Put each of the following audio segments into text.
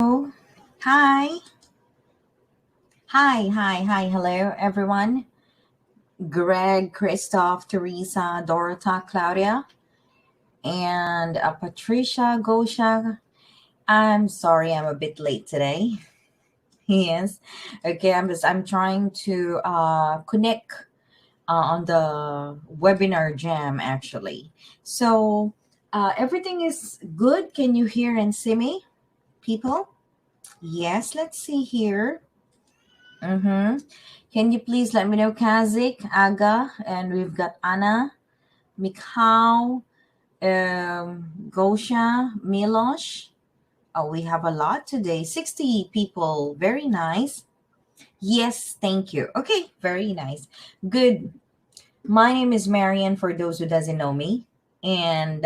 Hello. Hi. Hi. Hello, everyone. Greg, Christoph, Teresa, Dorota, Claudia, and Patricia, Gosha. I'm sorry I'm a bit late today. Yes. Okay, I'm trying to connect on the webinar jam actually. So everything is good. Can you hear and see me, people? Yes, let's see here. Mm-hmm. Can you please let me know, Kazik, Aga, and we've got Anna, Mikhail, Gosha, Milosh. Oh, we have a lot today. 60 people. Very nice. Yes, thank you. Okay, very nice. Good. My name is Marian, for those who doesn't know me. And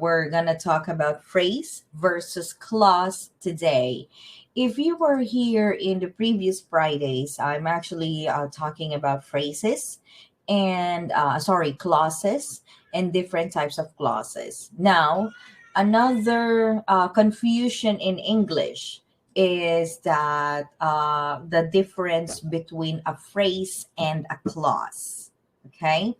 we're going to talk about phrase versus clause today. If you were here in the previous Fridays, I'm actually talking about phrases and, clauses and different types of clauses. Now, another confusion in English is that the difference between a phrase and a clause. Okay.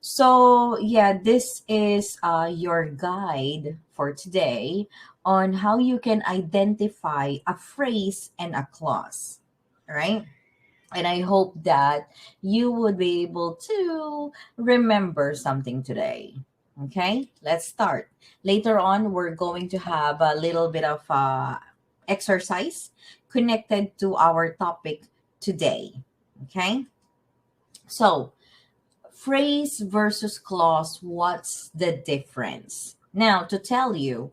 So, yeah, this is your guide for today on how you can identify a phrase and a clause. All right. And I hope that you would be able to remember something today. Okay, let's start. Later on, we're going to have a little bit of exercise connected to our topic today. Okay, so phrase versus clause, what's the difference? Now, to tell you,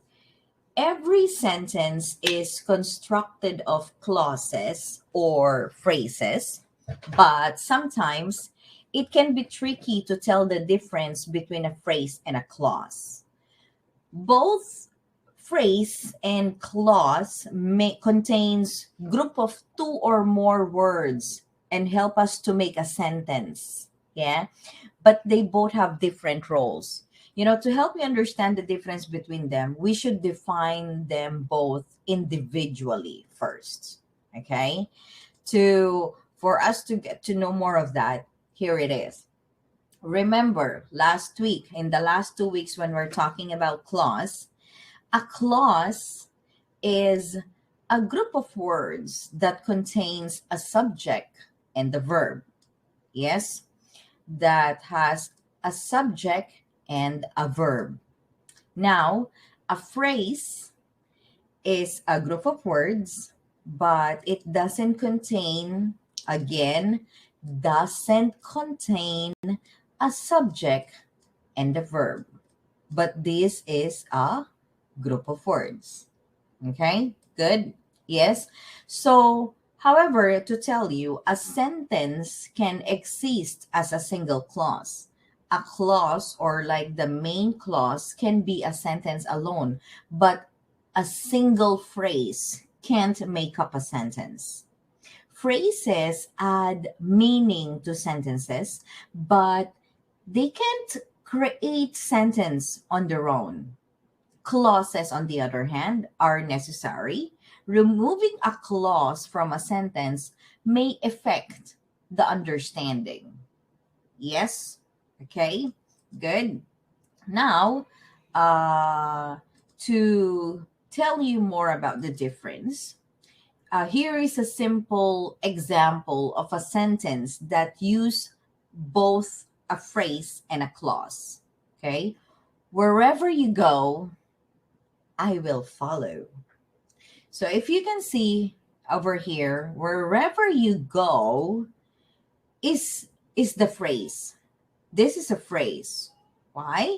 every sentence is constructed of clauses or phrases, but sometimes it can be tricky to tell the difference between a phrase and a clause. Both phrase and clause contains group of two or more words and help us to make a sentence. Yeah, but they both have different roles. To help you understand the difference between them, we should define them both individually first. Okay? To For us to get to know more of that, here it is. Remember in the last 2 weeks when we're talking about clause, a clause is a group of words that contains a subject and the verb. Yes, that has a subject and a verb. Now, a phrase is a group of words, but it doesn't contain a subject and a verb. But this is a group of words. Okay, good. Yes. So, however, to tell you, a sentence can exist as a single clause. A clause, or like the main clause, can be a sentence alone, but a single phrase can't make up a sentence. Phrases add meaning to sentences, but they can't create sentence on their own. Clauses, on the other hand, are necessary. Removing a clause from a sentence may affect the understanding. Yes? Okay, good. Now, to tell you more about the difference, here is a simple example of a sentence that use both a phrase and a clause. Okay? Wherever you go, I will follow. So if you can see over here, wherever you go is the phrase. This is a phrase. Why?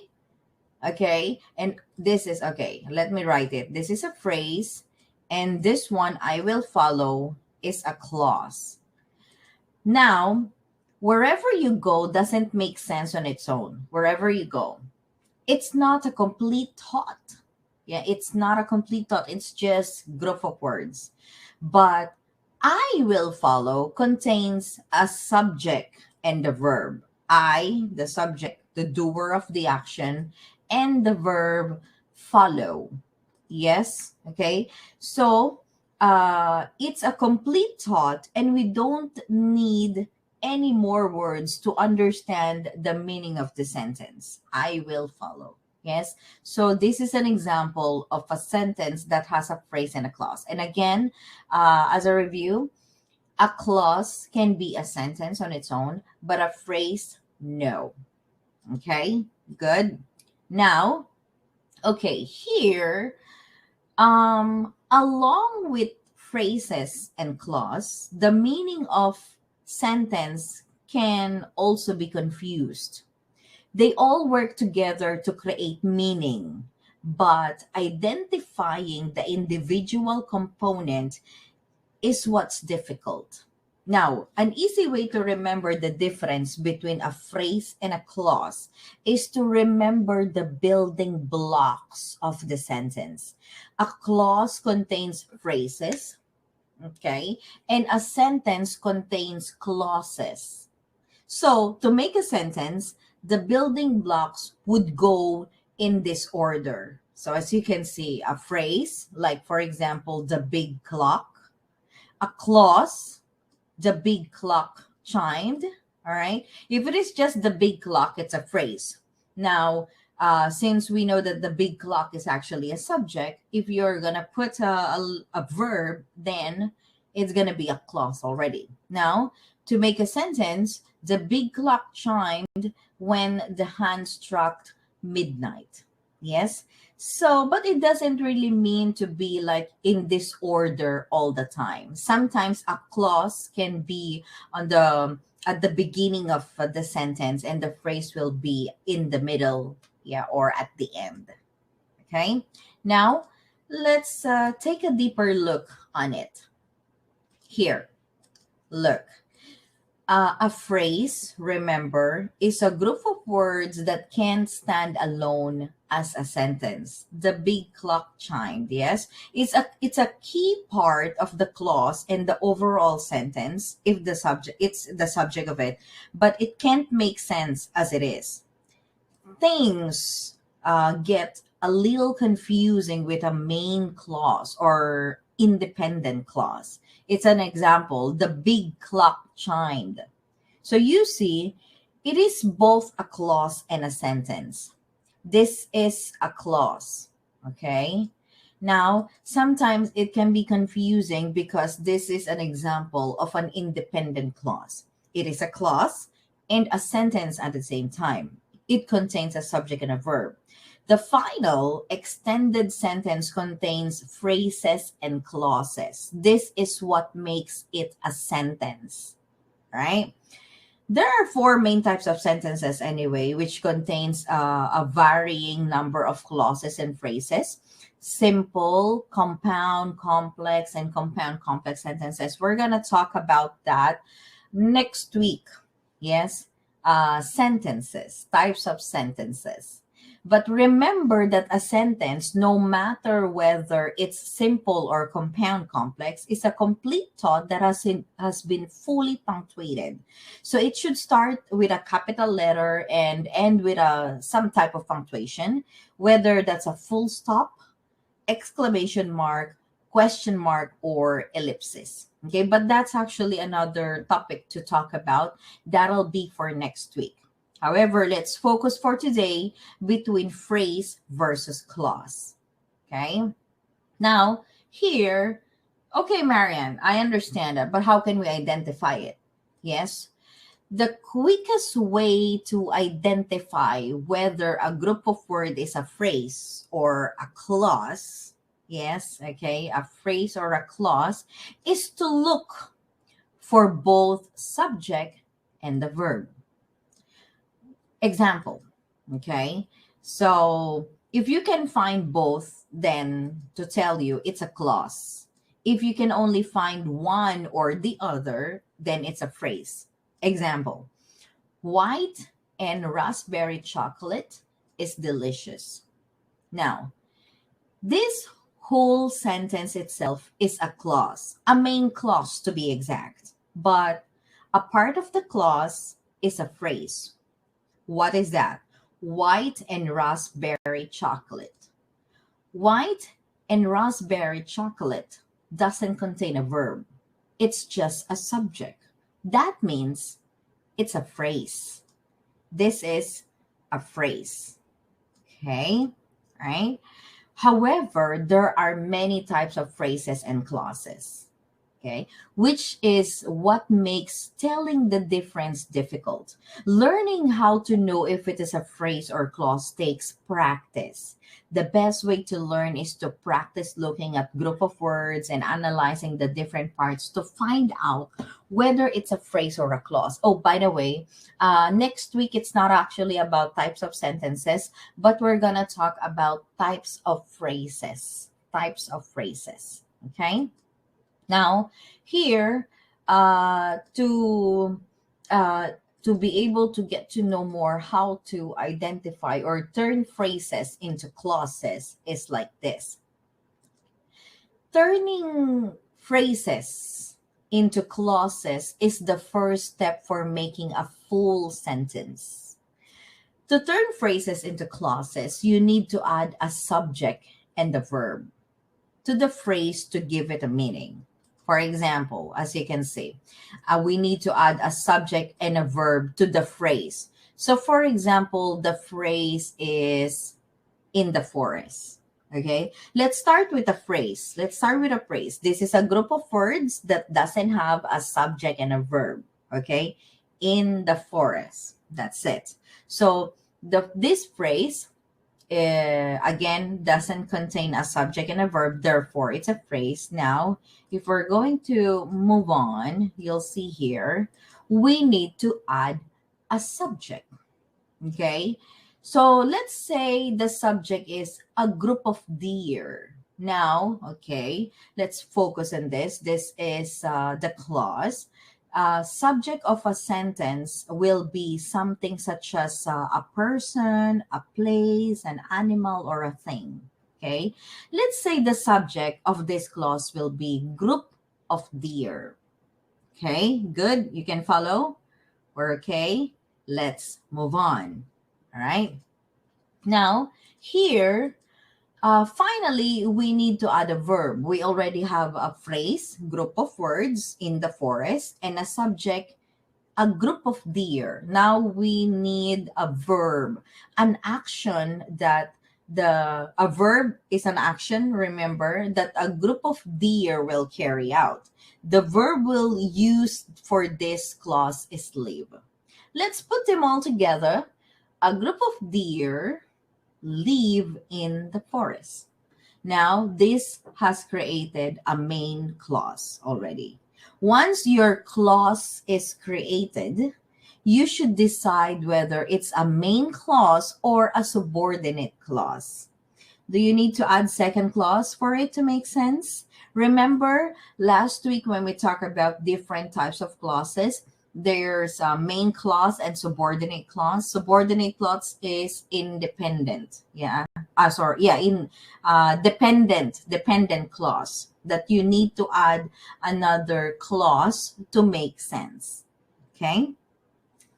Okay. And this is okay. Let me write it. This is a phrase, and this one, I will follow, is a clause. Now, wherever you go doesn't make sense on its own. Wherever you go, it's not a complete thought. Yeah, it's not a complete thought. It's just group of words. But I will follow contains a subject and a verb. I, the subject, the doer of the action, and the verb follow. Yes. Okay. So it's a complete thought, and we don't need any more words to understand the meaning of the sentence. I will follow. Yes. So this is an example of a sentence that has a phrase and a clause. And again, as a review, a clause can be a sentence on its own, but a phrase, no. Okay, good. Now, okay, here, along with phrases and clause, the meaning of sentence can also be confused. They all work together to create meaning, but identifying the individual component is what's difficult. Now, an easy way to remember the difference between a phrase and a clause is to remember the building blocks of the sentence. A clause contains phrases, okay, and a sentence contains clauses. So, to make a sentence, the building blocks would go in this order. So, as you can see, a phrase, like for example, the big clock, a clause, the big clock chimed. All right. If it is just the big clock, it's a phrase. Now, since we know that the big clock is actually a subject, if you're going to put a verb, then it's going to be a clause already. Now, to make a sentence, the big clock chimed when the hand struck midnight. Yes. So, but it doesn't really mean to be like in this order all the time. Sometimes a clause can be on the at the beginning of the sentence, and the phrase will be in the middle, yeah, or at the end. Okay. Now, let's take a deeper look on it. Here, look. A phrase, remember, is a group of words that can stand alone as a sentence. The big clock chimed, yes? It's a key part of the clause and the overall sentence if the subject it's the subject of it, but it can't make sense as it is. Things get a little confusing with a main clause or independent clause. It's an example. The big clock chimed. So you see, it is both a clause and a sentence. This is a clause. Okay. Now, sometimes it can be confusing because this is an example of an independent clause. It is a clause and a sentence at the same time. It contains a subject and a verb. The final extended sentence contains phrases and clauses. This is what makes it a sentence, right? There are four main types of sentences anyway, which contains a varying number of clauses and phrases. Simple, compound, complex, and compound complex sentences. We're going to talk about that next week. Yes, sentences, types of sentences. But remember that a sentence, no matter whether it's simple or compound complex, is a complete thought that has been fully punctuated. So it should start with a capital letter and end with some type of punctuation, whether that's a full stop, exclamation mark, question mark, or ellipsis. Okay, but that's actually another topic to talk about. That'll be for next week. However, let's focus for today between phrase versus clause. Okay. Now, here, okay, Marianne, I understand that, but how can we identify it? Yes. The quickest way to identify whether a group of words is a phrase or a clause, yes, okay, a phrase or a clause, is to look for both subject and the verb. Example, okay? So if you can find both, then to tell you it's a clause. If you can only find one or the other, then it's a phrase. Example, white and raspberry chocolate is delicious. Now, this whole sentence itself is a clause, a main clause to be exact, but a part of the clause is a phrase. What is that? White and raspberry chocolate. White and raspberry chocolate. doesn't contain a verb. It's just a subject. That means it's a phrase. This is a phrase. Okay? Right? However, there are many types of phrases and clauses. Okay, which is what makes telling the difference difficult. Learning how to know if it is a phrase or clause takes practice. The best way to learn is to practice looking at group of words and analyzing the different parts to find out whether it's a phrase or a clause. Oh, by the way, next week it's not actually about types of sentences, but we're gonna talk about types of phrases. Types of phrases. Okay. Now, here, uh, to be able to get to know more how to identify or turn phrases into clauses is like this. Turning phrases into clauses is the first step for making a full sentence. To turn phrases into clauses, you need to add a subject and a verb to the phrase to give it a meaning. For example, as you can see, we need to add a subject and a verb to the phrase. So, for example, the phrase is in the forest. Okay, let's start with a phrase. Let's start with a phrase. This is a group of words that doesn't have a subject and a verb. Okay, in the forest. That's it. So, this phrase again doesn't contain a subject and a verb, therefore it's a phrase. Now if we're going to move on, you'll see here we need to add a subject. Okay, so let's say the subject is a group of deer. Now, okay, let's focus on this is the clause. Subject of a sentence will be something such as a person, a place, an animal, or a thing. Okay, let's say the subject of this clause will be group of deer. Okay, good. You can follow. We're okay. Let's move on. All right. Now, here, finally, we need to add a verb. We already have a phrase, group of words in the forest, and a subject, a group of deer. Now we need a verb, an action that a verb is an action, remember, that a group of deer will carry out. The verb we'll use for this clause is live. Let's put them all together. A group of deer live in the forest. Now, this has created a main clause already. Once your clause is created, you should decide whether it's a main clause or a subordinate clause. Do you need to add second clause for it to make sense? Remember last week when we talked about different types of clauses, there's a main clause and subordinate clause. Subordinate clause is independent. Yeah. Sorry. Yeah. Dependent clause that you need to add another clause to make sense. Okay.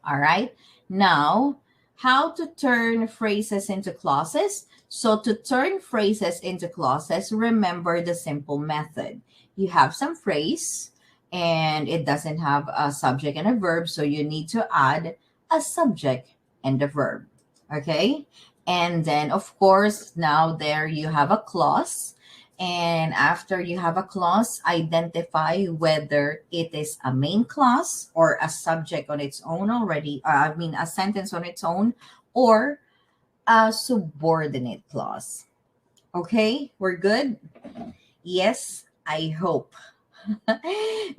All right. Now, how to turn phrases into clauses? So, to turn phrases into clauses, remember the simple method. You have some phrase and it doesn't have a subject and a verb, so you need to add a subject and a verb. Okay. And then, of course, now there you have a clause. And after you have a clause, identify whether it is a main clause or a subject on its own already, a sentence on its own, or a subordinate clause. Okay, we're good? Yes, I hope.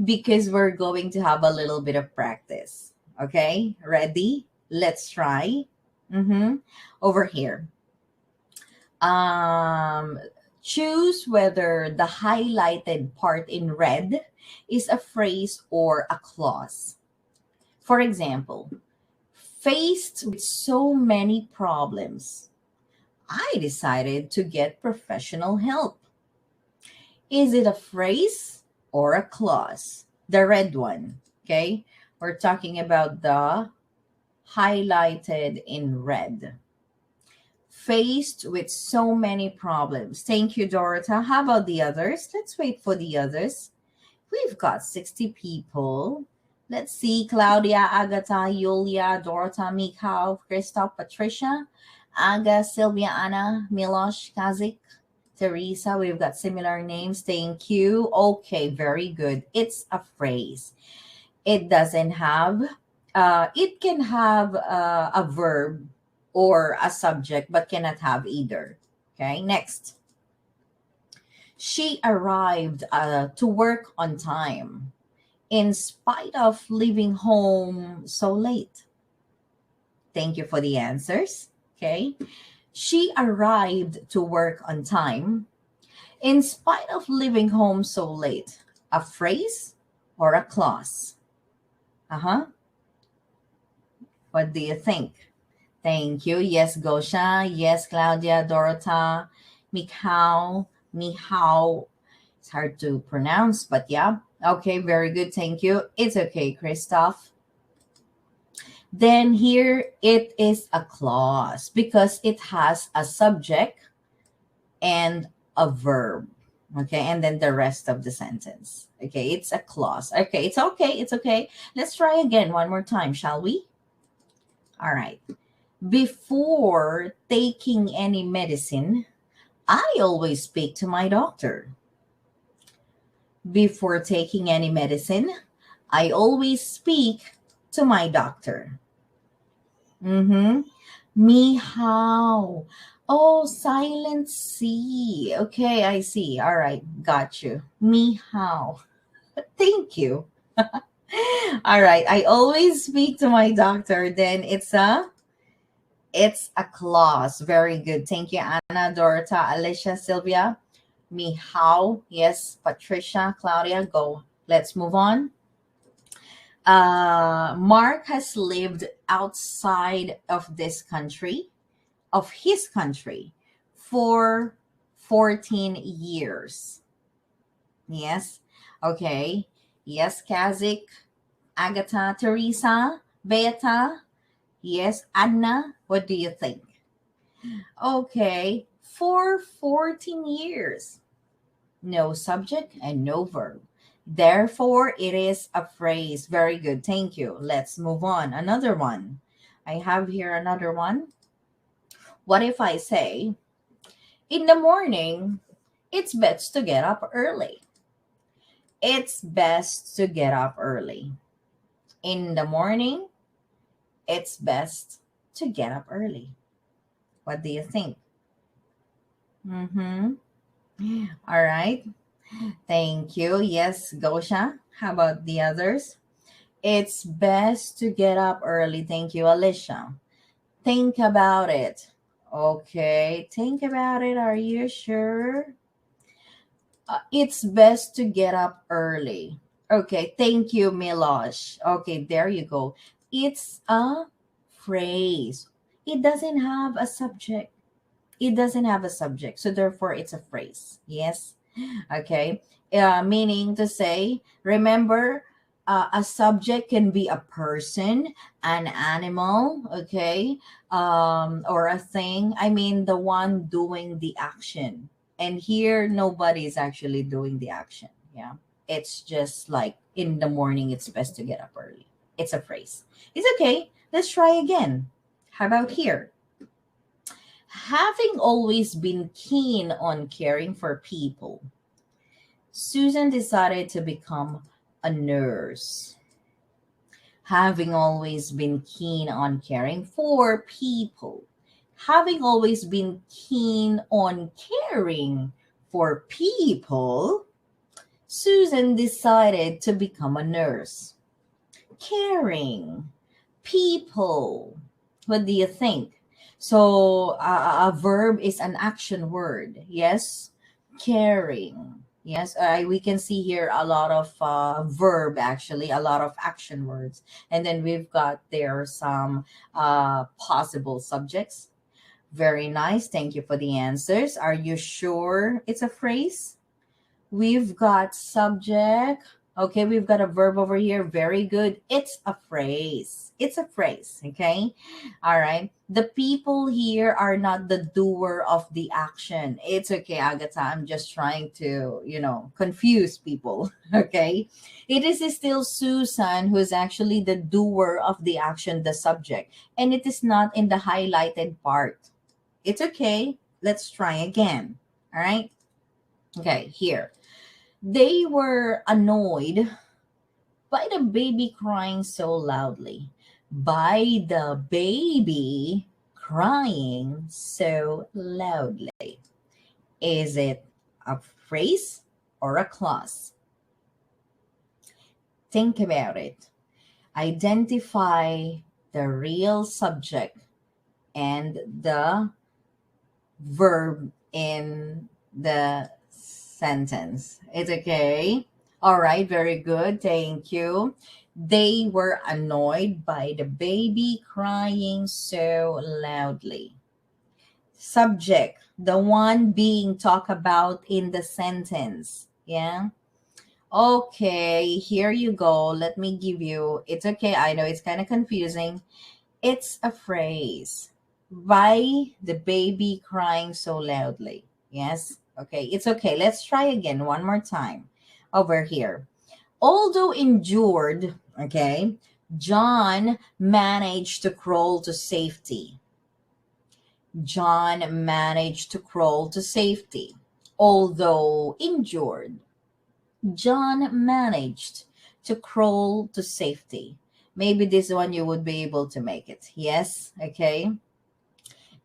Because we're going to have a little bit of practice. Okay, ready? Let's try. Over here. Um, Choose whether the highlighted part in red is a phrase or a clause. For example, faced with so many problems, I decided to get professional help. Is it a phrase or a clause? The red one, okay? We're talking about the highlighted in red. faced with so many problems. Thank you, Dorota. How about the others? Let's wait for the others. We've got 60 people. Let's see: Claudia, Agatha, Yulia, Dorota, Mikhail, Christoph, Patricia, Aga, Sylvia, Anna, Milosh, Kazik, Teresa. We've got similar names. Thank you. Okay, very good. It's a phrase. It doesn't have, it can have a verb or a subject, but cannot have either. Okay, next. She arrived to work on time in spite of leaving home so late. Thank you for the answers. Okay. She arrived to work on time in spite of leaving home so late. A phrase or a clause? Uh huh. What do you think? Thank you. Yes, Gosha. Yes, Claudia, Dorota, Mikhail, Mihao. It's hard to pronounce, but yeah. Okay, very good. Thank you. It's okay, Christoph. Then here it is a clause because it has a subject and a verb. Okay, and then the rest of the sentence. Okay, it's a clause. Okay, it's okay. It's okay. Let's try again one more time, shall we? All right. Before taking any medicine, I always speak to my doctor. Before taking any medicine, I always speak to my doctor. Mm-hmm. Me how? Oh, silent C. Okay, I see. All right, got you. Me how? Thank you. All right, I always speak to my doctor. Then it's a clause. Very good. Thank you, Anna, Dorota, Alicia, Sylvia. Me how? Yes, Patricia, Claudia. Go. Let's move on. Mark has lived outside of this country, of his country, for 14 years. Yes. Okay. Yes, Kazik, Agatha, Teresa, Beata. Yes, Anna. What do you think? Okay. For 14 years. No subject and no verb. Therefore, it is a phrase. Very good. Thank you. Let's move on. Another one. I have here another one. What if I say, in the morning, it's best to get up early? It's best to get up early. In the morning, it's best to get up early. What do you think? Mm-hmm. All right. Thank you. Yes, Gosha. How about the others? It's best to get up early. Thank you, Alicia. Think about it. Okay, think about it. Are you sure? It's best to get up early. Okay, thank you, Milosh. Okay, there you go. It's a phrase. It doesn't have a subject. It doesn't have a subject. So therefore, it's a phrase. Yes. Okay. Meaning to say, remember, a subject can be a person, an animal, okay, or a thing. I mean, the one doing the action. And here, nobody is actually doing the action. Yeah. It's just like in the morning, it's best to get up early. It's a phrase. It's okay. Let's try again. How about here? Having always been keen on caring for people, Susan decided to become a nurse. Having always been keen on caring for people, having always been keen on caring for people, Susan decided to become a nurse. Caring people. What do you think? So a verb is an action word. Yes, caring. Yes, we can see here a lot of verb, actually, a lot of action words. And then we've got there some possible subjects. Very nice. Thank you for the answers. Are you sure it's a phrase? We've got subject, Okay, we've got a verb over here. Very good. It's a phrase. It's a phrase. Okay. All right. The people here are not the doer of the action. It's okay, Agatha. I'm just trying to, confuse people. Okay. It is still Susan who is actually the doer of the action, the subject, and it is not in the highlighted part. It's okay. Let's try again. All right. Okay. Here. They were annoyed by the baby crying so loudly. By the baby crying so loudly. Is it a phrase or a clause? Think about it. Identify the real subject and the verb in the sentence. It's okay. All right, very good. Thank you. They were annoyed by the baby crying so loudly. Subject, the one being talked about in the sentence. Yeah. Okay, here you go. Let me give you. It's okay. I know it's kind of confusing. It's a phrase. Why the baby crying so loudly? Yes. Okay. It's okay. Let's try again one more time. Over here. Although injured, okay, John managed to crawl to safety. John managed to crawl to safety. Although injured, John managed to crawl to safety. Maybe this one you would be able to make it. Yes. Okay,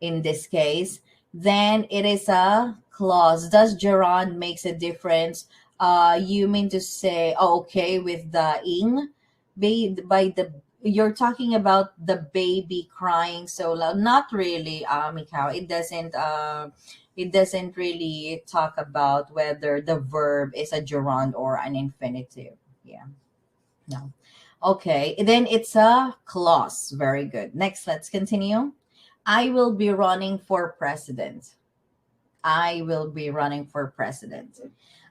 in this case, then it is a clause. Does gerund makes a difference? You mean to say, oh, okay, with the ing, by the you're talking about the baby crying so loud? Not really, Mikhail. It doesn't really talk about whether the verb is a gerund or an infinitive. Yeah, no. Okay, then it's a clause. Very good. Next, let's continue. I will be running for president. I will be running for president.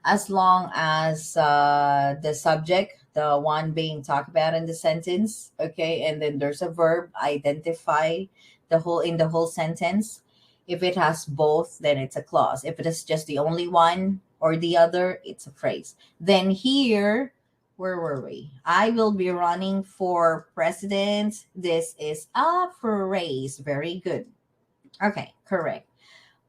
As long as the subject, the one being talked about in the sentence, okay, and then there's a verb, identify the whole sentence. If it has both, then it's a clause. If it is just the only one or the other, it's a phrase. Then here, where were we? I will be running for president. This is a phrase. Very good. Okay, correct.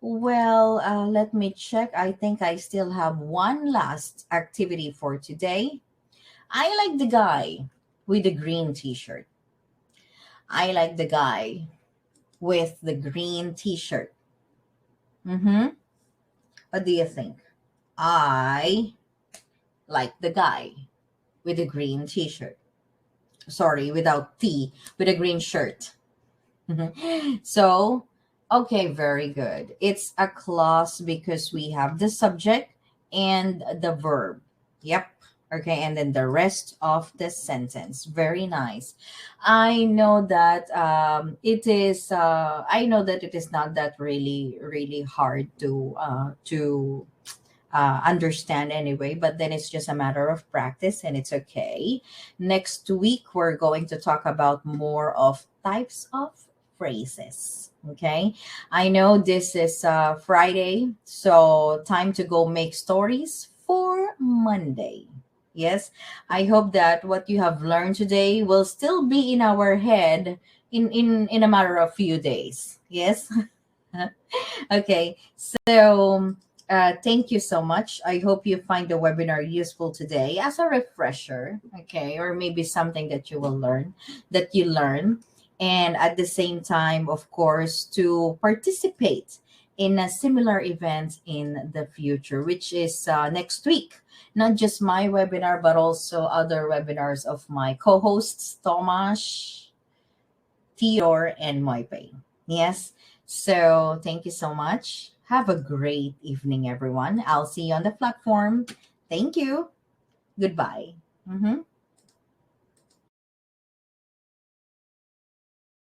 Well, let me check. I think I still have one last activity for today. I like the guy with the green t shirt. I like the guy with the green t shirt. Mm-hmm. What do you think? I like the guy with the green t shirt. Sorry, without T, with a green shirt. So, okay, very good. It's a clause because we have the subject and the verb. Yep. Okay, and then the rest of the sentence. Very nice. I know that I know that it is not that really really hard to understand anyway, but then it's just a matter of practice and it's okay. Next week, we're going to talk about more of types of phrases. Okay. I know this is Friday, so time to go make stories for Monday. Yes, I hope that what you have learned today will still be in our head in a matter of few days. Yes. Okay, so thank you so much. I hope you find the webinar useful today as a refresher, okay, or maybe something that you learn, and at the same time, of course, to participate in a similar event in the future, which is next week. Not just my webinar, but also other webinars of my co-hosts, Tomasz, Theodore, and Moipe. Yes. So thank you so much. Have a great evening, everyone. I'll see you on the platform. Thank you. Goodbye. Mhm.